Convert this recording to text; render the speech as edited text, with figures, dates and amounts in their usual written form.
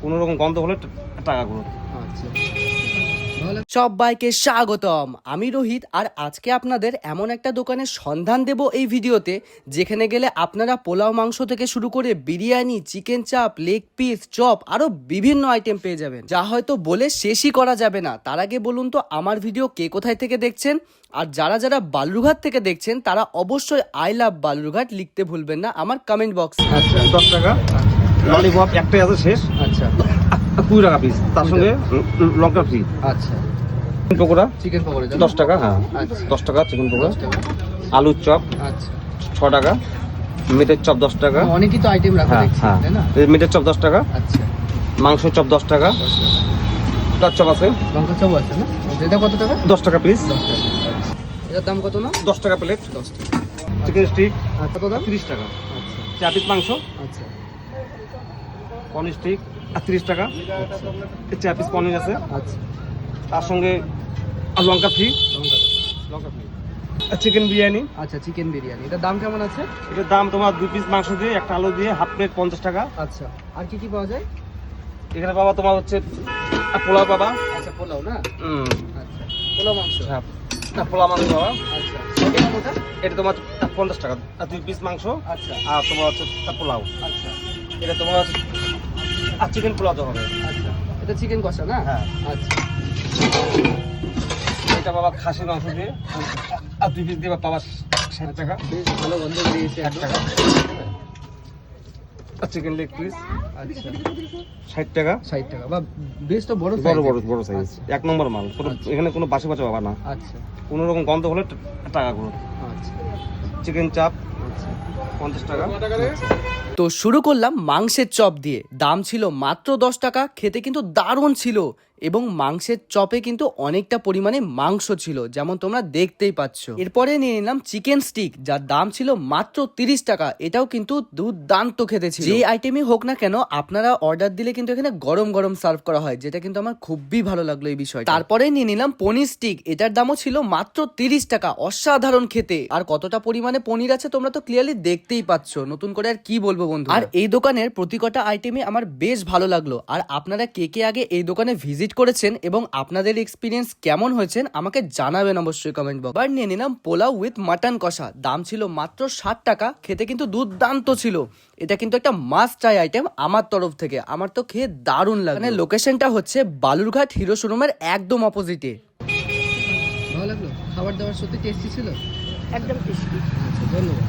কোনো রকম গন্ধ হলে টাকা গুলো। আচ্ছা, সবাইকে স্বাগতম। আমি রোহিত, আর আজকে আপনাদের এমন একটা দোকানের সন্ধান দেব এই ভিডিওতে, যেখানে গেলে আপনারা পোলাও মাংস থেকে শুরু করে বিরিয়ানি, চিকেন চাপ, লেগ পিস, চপ আরো বিভিন্ন আইটেম পেয়ে যাবেন, যা হয়তো বলে শেষই করা যাবে না। তার আগে বলুন তো আমার ভিডিও কে কোথায় থেকে দেখছেন, আর যারা যারা বালুরঘাট থেকে দেখছেন তারা অবশ্যই আই লাভ বালুরঘাট লিখতে ভুলবেন না আমার কমেন্ট বক্সে। আচ্ছা 10 টাকা ললিপপ একটাই আছে শেষ। আচ্ছা 20 টাকা পিস, তার সঙ্গে লঙ্কা ফ্রি। আচ্ছা, পকোড়া চিকেন পকোড়া 10 টাকা। হ্যাঁ 10 টাকা চিকেন পকোড়া। আলুর চপ আচ্ছা 6 টাকা। মিটের চপ 10 টাকা। অনেকই তো আইটেম রাখা দেখছি, তাই না? মিটের চপ 10 টাকা। আচ্ছা, মাংস চপ 10 টাকা। তার চপ আছে, লঙ্কা চপ আছে না? এটা কত টাকা? 10 টাকা পিস। 10 টাকা। এটার দাম কত না? 10 টাকা প্লেট। 10 টাকা। চিকেন স্টিক আর কত দাম? 30 টাকা। আচ্ছা 4 পিস মাংস। আচ্ছা পনির স্টিক 30 টাকা। 4 পিস পনির আছে, আচ্ছা তার সঙ্গে লঙ্কা ফ্রি। লঙ্কা ফ্রি। চিকেন বিরিয়ানি। আচ্ছা, চিকেন বিরিয়ানি এটার দাম কেমন আছে? এটার দাম তোমার 2 পিস মাংস দিয়ে একটা আলু দিয়ে হাফ প্লেট 50 টাকা। আচ্ছা, আর কি কি পাওয়া যায়? এখানে পাবা তোমার হচ্ছে পোলাও পাবা। আচ্ছা, পোলাও না? আচ্ছা, পোলাও মাংস। হ্যাঁ পোলাও মাংস পাবা। আচ্ছা, এটা কত? এটা তোমার 50 টাকা 2 পিস মাংস। আচ্ছা আর তোমার হচ্ছে পোলাও। আচ্ছা এটা তোমার হচ্ছে আর চিকেন পোলাও তো হবে। আচ্ছা, এটা চিকেন কষা না? হ্যাঁ। আচ্ছা এটা পাবা খাসির মাংস দিয়ে, আর 2 পিস দিয়ে পাবা 60 টাকা। বেশ ভালো গন্ধ বেরিয়েছে 1 টাকা। আর চিকেন লেগ পিস আচ্ছা 60 টাকা। 60 টাকা। বা বেশ তো বড় বড় size বড় এর। সাইজ, আচ্ছা, 1 নম্বর মাল। আচ্ছা। এখানে কোনো বাসি বাঁচা পাবা না। আচ্ছা কোনো রকম গন্ধ হলে টাকা গুলো। আচ্ছা চিকেন চাপ আচ্ছা 50 টাকা। তো শুরু করলাম মাংসের চপ দিয়ে। দাম ছিল মাত্র 10 টাকা, খেতে কিন্তু দারুণ ছিল, এবং মাংসের চপে কিন্তু অনেকটা পরিমাণে মাংস ছিল, যেমন তোমরা দেখতেই পাচ্ছ। এরপরে নিয়ে নিলাম চিকেন স্টিক, যার দাম ছিল মাত্র 30 টাকা। এটাও কিন্তু দুর্দান্ত খেতে ছিল। যে আইটেমই হোক না কেন, আপনারা অর্ডার দিলে কিন্তু এখানে গরম গরম সার্ভ করা হয়, যেটা কিন্তু আমার খুবই ভালো লাগলো এই বিষয়। তারপরে নিয়ে নিলাম পনির স্টিক, এটার দামও ছিল মাত্র 30 টাকা। অসাধারণ খেতে, আর কতটা পরিমাণে পনির আছে তোমরা তো ক্লিয়ারলি দেখতেই পাচ্ছ, নতুন করে আর কি বলবো বন্ধু। আর এই দোকানের প্রতি কটা আইটেমে আমার বেশ ভালো লাগলো। আর আপনারা কে কে আগে এই দোকানে ভিজিট করেছেন এবং আপনাদের এক্সপিরিয়েন্স কেমন হয়েছে আমাকে জানাবেন অবশ্যই কমেন্ট বক্স। এবার নিয়ে নিলাম পোলাও উইথ মাটন কষা, দাম ছিল মাত্র 60 টাকা। খেতে কিন্তু দুর্দান্ত ছিল। এটা কিন্তু একটা মাস্ট ট্রাই আইটেম আমার তরফ থেকে, আমার তো খেয়ে দারুণ লাগে। মানে লোকেশনটা হচ্ছে বালুরঘাট হিরো শোরুমের একদম অপোজিটে। ভালো লাগলো, খাবার দাবার সত্যি টেস্টি ছিল, একদম টেস্টি। আচ্ছা, ধন্যবাদ।